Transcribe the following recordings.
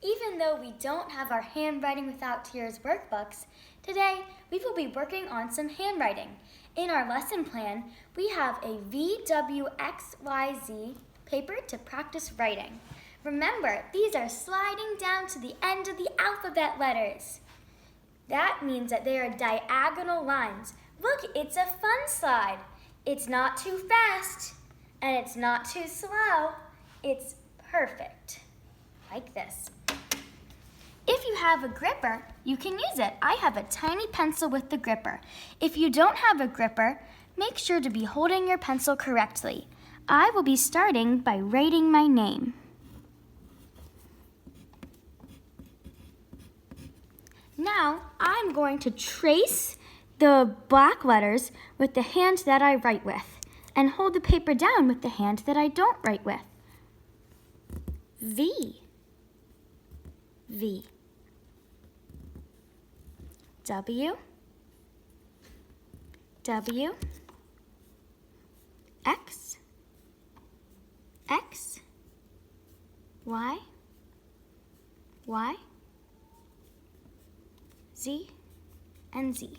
Even though we don't have our Handwriting Without Tears workbooks, today we will be working on some handwriting. In our lesson plan, we have a VWXYZ paper to practice writing. Remember, these are sliding down to the end of the alphabet letters. That means that they are diagonal lines. Look, it's a fun slide. It's not too fast, and it's not too slow. It's perfect, like this. If you have a gripper, you can use it. I have a tiny pencil with the gripper. If you don't have a gripper, make sure to be holding your pencil correctly. I will be starting by writing my name. Now, I'm going to trace the black letters with the hand that I write with and hold the paper down with the hand that I don't write with. V. V. W. W. X. X. Y. Y. Z. And Z.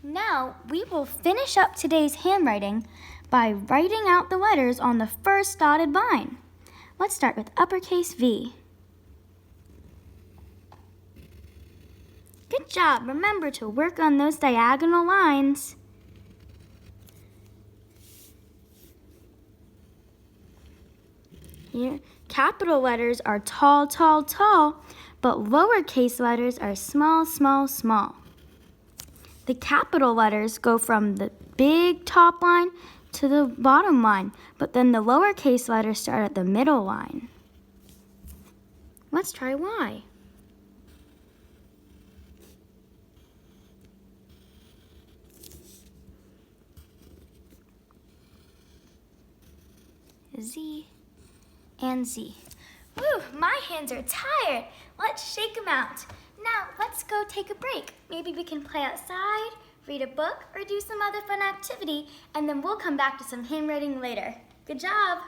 Now, we will finish up today's handwriting by writing out the letters on the first dotted line. Let's start with uppercase V. Good job. Remember to work on those diagonal lines. Here, capital letters are tall, tall, tall, but lowercase letters are small, small, small. The capital letters go from the big top line to the bottom line, but then the lowercase letters start at the middle line. Let's try Y. Z and Z. Woo, my hands are tired. Let's shake them out. Now, let's go take a break. Maybe we can play outside, read a book, or do some other fun activity, and then we'll come back to some handwriting later. Good job!